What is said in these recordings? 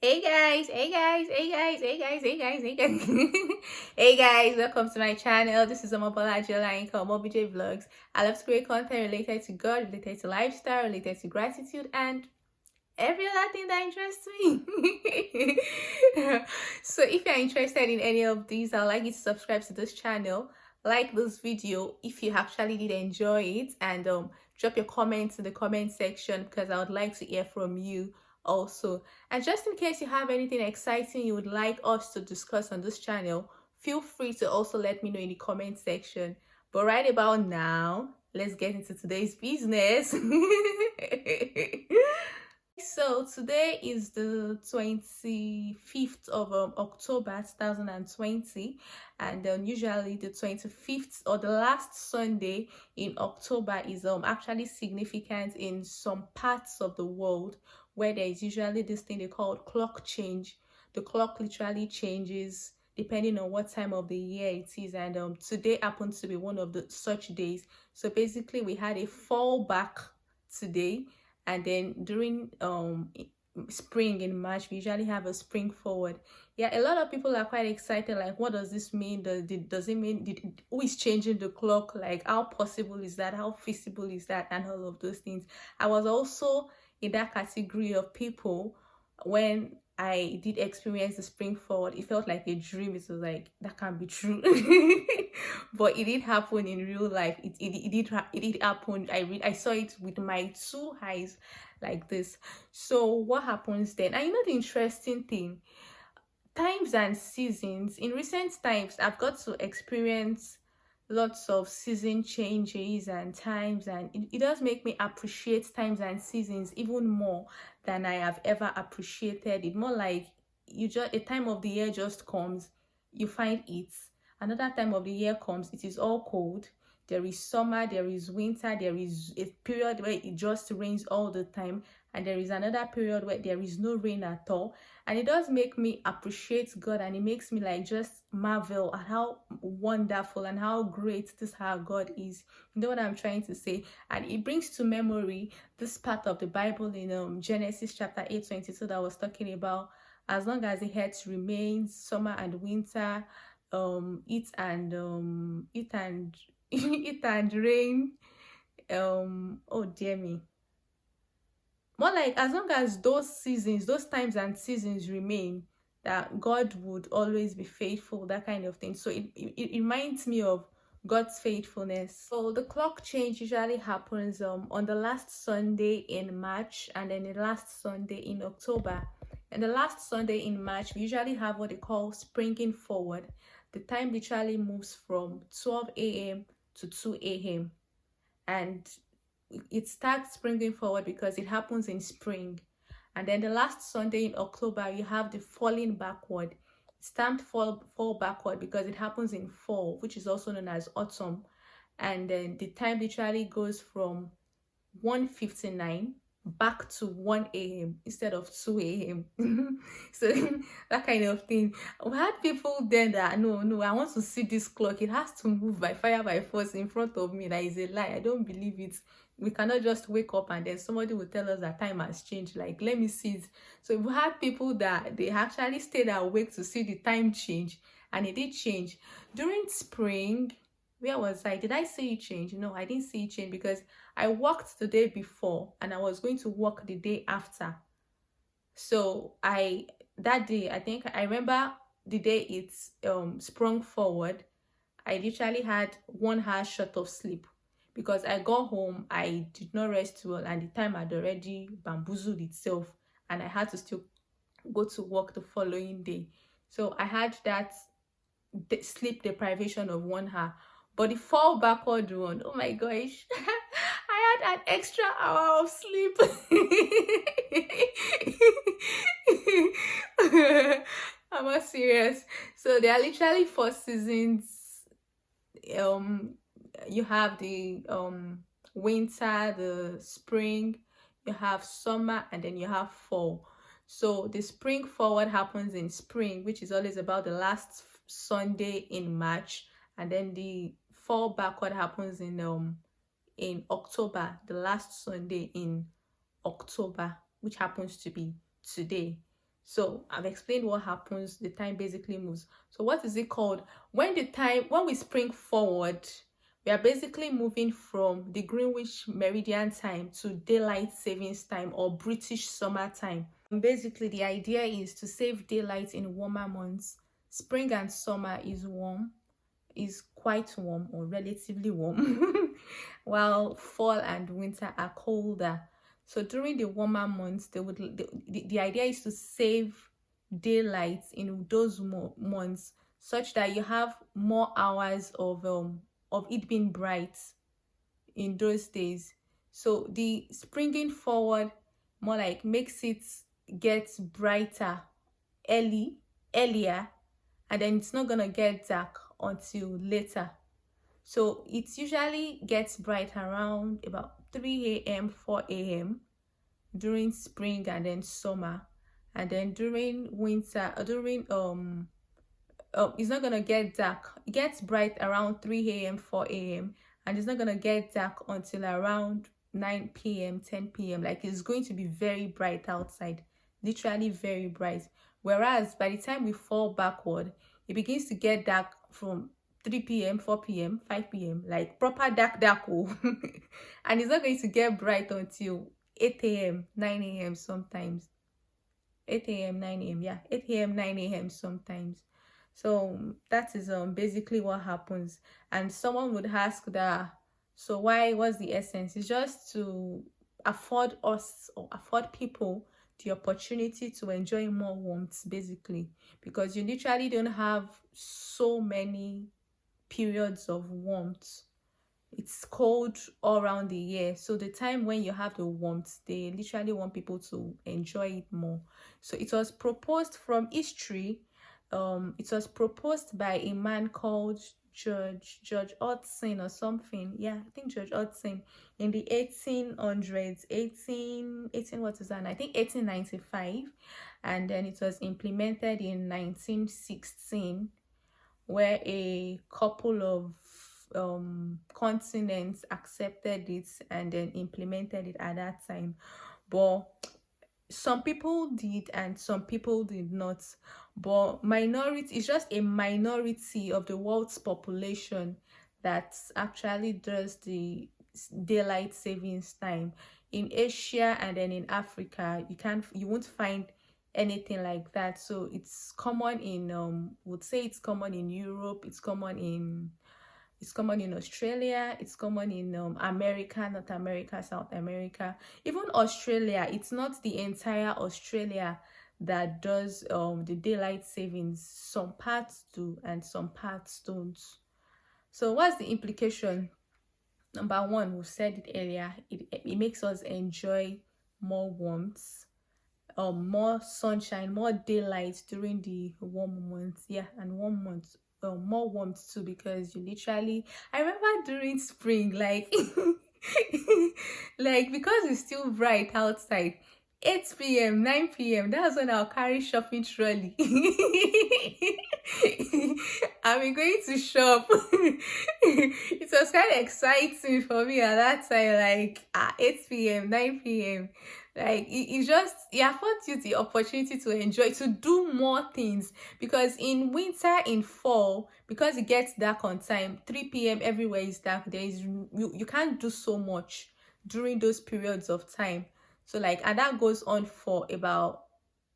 Hey guys, hey guys, hey guys, hey guys, hey guys, hey guys. Hey guys, welcome to my channel. This is Omobola Jola called MobiJ Vlogs. I love to create content related to God, related to lifestyle, related to gratitude, and every other thing that interests me. So if you're interested in any of these, I'd like you to subscribe to this channel, like this video if you actually did enjoy it, and drop your comments in the comment section because I would like to hear from you also. And just in case you have anything exciting you would like us to discuss on this channel, feel free to also let me know in the comment section. But right about now, let's get into today's business. So today is the 25th of October 2020, and usually the 25th or the last Sunday in October is actually significant in some parts of the world where there is usually this thing they call clock change. The clock literally changes depending on what time of the year it is, and today happens to be one of the such days. So basically we had a fallback today, and then during spring in March we usually have a spring forward. Yeah, a lot of people are quite excited, like what does this mean? Does it mean who is changing the clock? Like how possible is that? How feasible is that? And all of those things. I was also in that category of people when I did experience the spring forward. It felt like a dream. It was like that can't be true. But it did happen in real life. It did happen. I saw it with my two eyes like this. So what happens then? And you know the interesting thing, times and seasons. In recent times I've got to experience lots of season changes and times, and it does make me appreciate times and seasons even more than I have ever appreciated it. More like you just, a time of the year just comes, you find it. Another time of the year comes, it is all cold. There is summer, there is winter, there is a period where it just rains all the time, and there is another period where there is no rain at all. And it does make me appreciate God, and it makes me like just marvel at how wonderful and how great this how God is. You know what I'm trying to say? And it brings to memory this part of the Bible in Genesis chapter 8:22 that was talking about, as long as the earth remains, summer and winter, it and it and rain, oh dear me, more like as long as those seasons, those times and seasons remain, that God would always be faithful, that kind of thing. So it reminds me of God's faithfulness. So the clock change usually happens on the last Sunday in March, and then the last Sunday in October. And the last Sunday in March we usually have what they call springing forward. The time literally moves from 12 a.m. to 2 a.m. and it starts springing forward because it happens in spring. And then the last Sunday in October you have the falling backward. It's time to fall backward because it happens in fall, which is also known as autumn. And then the time literally goes from 1:59 back to 1 a.m. instead of 2 a.m. So that kind of thing. We had people then that no, I want to see this clock. It has to move by fire by force in front of me. That is a lie. I don't believe it. We cannot just wake up and then somebody will tell us that time has changed. Like, let me see it. So we had people that they actually stayed awake to see the time change, and it did change during spring. Where was I? Did I see it change? No, I didn't see it change because I worked the day before and I was going to work the day after. So that day, I think I remember the day it's sprung forward, I literally had 1 hour short of sleep because I got home, I did not rest well, and the time had already bamboozled itself, and I had to still go to work the following day. So I had that sleep deprivation of 1 hour. But the fall backward one, oh my gosh, I had an extra hour of sleep. I'm not serious. So there are literally 4 seasons. Um, you have the winter, the spring, you have summer, and then you have fall. So the spring forward happens in spring, which is always about the last Sunday in March, and then the fall backward happens in October, the last Sunday in October, which happens to be today. So I've explained what happens. The time basically moves. So what is it called? When we spring forward, we are basically moving from the Greenwich Meridian time to daylight savings time or British summer time. Basically, the idea is to save daylight in warmer months. Spring and summer is quite warm or relatively warm, while fall and winter are colder. So during the warmer months, the idea is to save daylight in those months, such that you have more hours of it being bright in those days. So the springing forward more like makes it get brighter earlier, and then it's not gonna get dark until later. So it usually gets bright around about 3 a.m., 4 a.m. during spring and then summer. And then during winter, it's not gonna get dark. It gets bright around 3 a.m., 4 a.m. and it's not gonna get dark until around 9 p.m., 10 p.m. Like, it's going to be very bright outside, literally very bright. Whereas by the time we fall backward, it begins to get dark from 3 p.m., 4 p.m., 5 p.m., like proper dark. Oh. And it's not going to get bright until 8 a.m., 9 a.m. sometimes. 8 a.m., 9 a.m. Yeah, 8 a.m., 9 a.m. sometimes. So that is basically what happens. And someone would ask that, so what's the essence? It's just to afford us or afford people the opportunity to enjoy more warmth, basically, because you literally don't have so many periods of warmth. It's cold all around the year, so the time when you have the warmth, they literally want people to enjoy it more. So it was proposed from history. It was proposed by a man called George Hodgson or something. Yeah, I think George Hodgson in the 1800s, 18 what is that? I think 1895, and then it was implemented in 1916, where a couple of continents accepted it and then implemented it at that time. But some people did and some people did not. But minority is just a minority of the world's population that actually does the daylight savings time. In Asia and then in Africa, you won't find anything like that. So it's common in would say it's common in Europe, it's common in Australia, it's common in America, North America, South America, even Australia. It's not the entire Australia that does the daylight savings. Some parts do and some parts don't. So what's the implication? Number one, we said it earlier, it makes us enjoy more warmth, more sunshine, more daylight during the warm months. Yeah, and warm months, more warmth too, because you literally, I remember during spring, like like because it's still bright outside, 8 p.m., 9 p.m., that's when I'll carry shopping trolley. I'm going to shop. It was kind of exciting for me at that time, like 8 p.m., 9 p.m. Like it affords you the opportunity to enjoy, to do more things, because in winter, in fall, because it gets dark on time, 3 p.m. everywhere is dark. You can't do so much during those periods of time. So like, and that goes on for about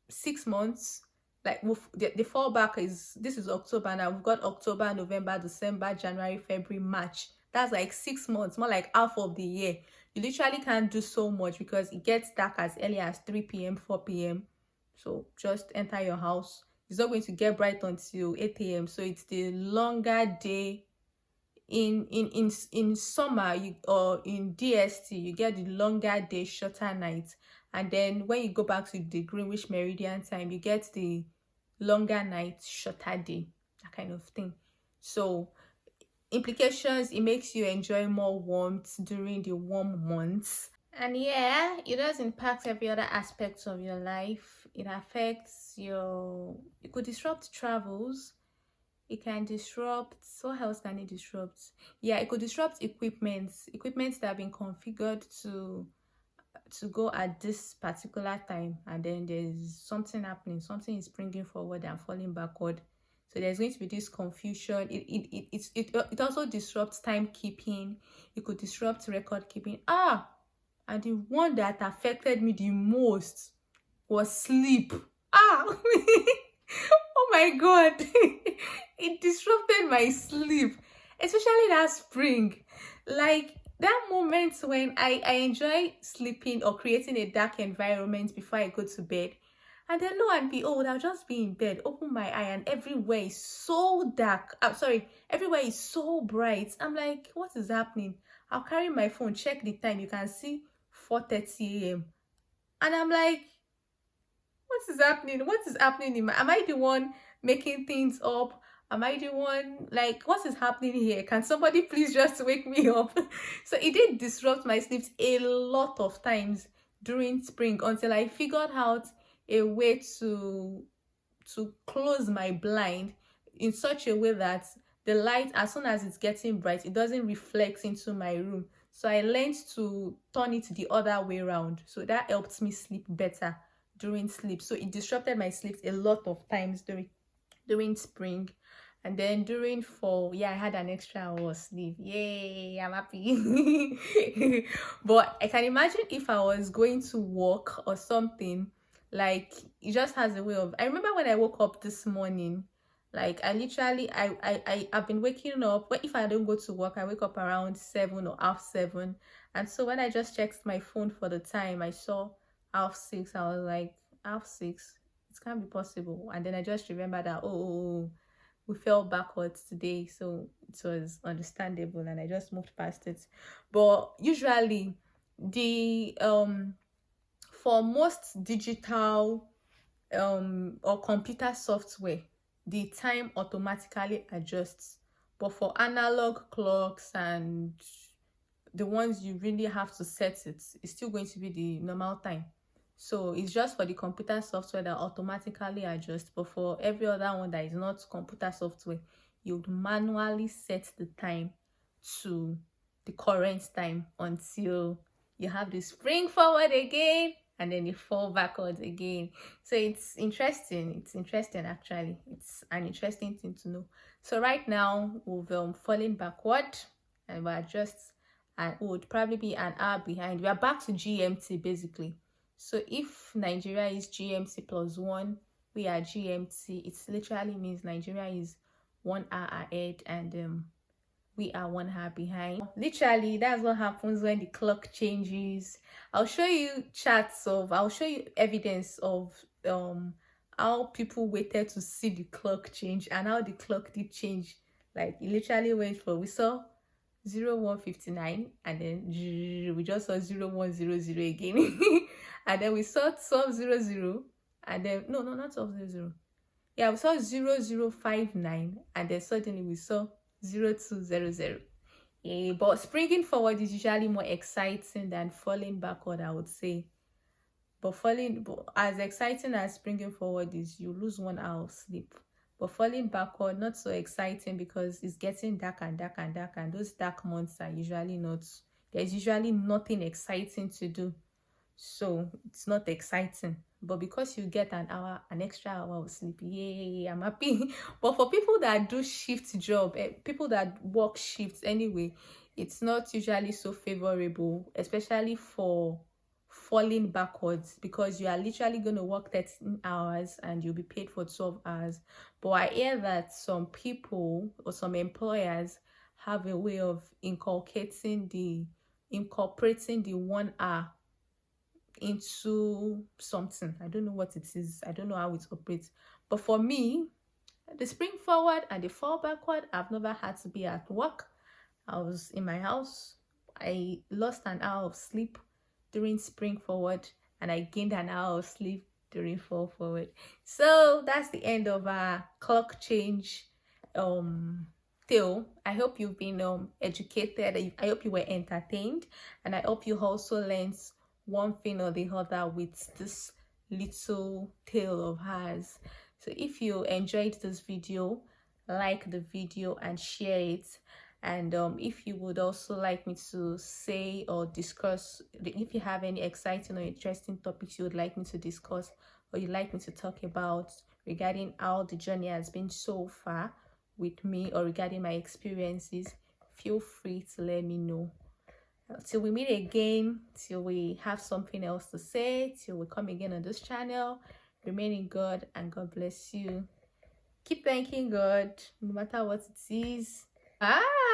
6 months. Like the fallback is, this is October now, we've got October, November, December, January, February, March. That's like 6 months, more like half of the year. You literally can't do so much because it gets dark as early as 3 p.m., 4 p.m. So just enter your house. It's not going to get bright until 8 a.m. So it's the longer day. In summer, or in DST, you get the longer day, shorter night. And then when you go back to the Greenwich Meridian time, you get the longer night, shorter day, that kind of thing. So implications, it makes you enjoy more warmth during the warm months. And yeah, it does impact every other aspect of your life. It affects it could disrupt travels. It can disrupt, what else can it disrupt? Yeah, it could disrupt equipment that have been configured to go at this particular time, and then there's something happening, something is springing forward and falling backward. So there's going to be this confusion. It also disrupts timekeeping. It could disrupt record keeping. And the one that affected me the most was sleep. Oh my god. It disrupted my sleep, especially that spring. Like that moment when I enjoy sleeping or creating a dark environment before I go to bed. And then lo and behold, I'll just be in bed, open my eye, and everywhere is so dark. I'm sorry, everywhere is so bright. I'm like, what is happening? I'll carry my phone, check the time. You can see 4:30 a.m. And I'm like, what is happening? What is happening am I the one making things up? Am I the one, like, what is happening here? Can somebody please just wake me up? So it did disrupt my sleeps a lot of times during spring until I figured out a way to close my blind in such a way that the light, as soon as it's getting bright, it doesn't reflect into my room. So I learned to turn it the other way around. So that helped me sleep better during sleep. So it disrupted my sleep a lot of times during spring. And then during fall, yeah, I had an extra hour of sleep. Yay, I'm happy. But I can imagine if I was going to work or something, like it just has a way of, I remember when I woke up this morning, like I literally I've been waking up, but if I don't go to work, I wake up around 7 or half 7. And so when I just checked my phone for the time, I saw half 6. I was like, half 6, it can't be possible. And then I just remembered that, oh, we fell backwards today, so it was understandable, and I just moved past it. But usually the for most digital or computer software, the time automatically adjusts. But for analog clocks and the ones you really have to set it, it's still going to be the normal time. So it's just for the computer software that automatically adjusts. But for every other one that is not computer software, you would manually set the time to the current time until you have the spring forward again, and then you fall backwards again. So it's interesting. It's interesting, actually. It's an interesting thing to know. So right now we've fallen backward, and we're just, and would probably be an hour behind. We are back to GMT basically. So if Nigeria is GMT +1, we are GMT. It literally means Nigeria is 1 hour ahead, and we are 1 hour behind. Literally, that's what happens when the clock changes. I'll show you I'll show you evidence of how people waited to see the clock change and how the clock did change. Like it literally went from, we saw 0159, and then we just saw 0100 again. And then we saw 1200, and then no, not 1200. Yeah, we saw 0059, and then suddenly we saw 0200. Yeah, but springing forward is usually more exciting than falling backward, I would say. But as exciting as springing forward is, you lose 1 hour of sleep. But falling backward, not so exciting because it's getting dark and dark and dark, and those dark months are usually not, there's usually nothing exciting to do. So it's not exciting. But because you get an extra hour of sleep, yay, I'm happy. But for people that do shift job, people that work shifts anyway, it's not usually so favorable, especially for falling backwards, because you are literally going to work 13 hours and you'll be paid for 12 hours. But I hear that some people or some employers have a way of incorporating the 1 hour into something. I don't know what it is. I don't know how it operates. But for me, the spring forward and the fall backward, I've never had to be at work. I was in my house. I lost an hour of sleep during spring forward, and I gained an hour of sleep during fall forward. So that's the end of our clock change tale. I hope you've been educated. I hope you were entertained, and I hope you also learned one thing or the other with this little tale of hers. So if you enjoyed this video, like the video and share it. And if you would also like me to say or discuss, if you have any exciting or interesting topics you would like me to discuss or you'd like me to talk about regarding how the journey has been so far with me, or regarding my experiences, feel free to let me know. Till we meet again, till we have something else to say, till we come again on this channel, remain in God and God bless you. Keep thanking God no matter what it is. Bye.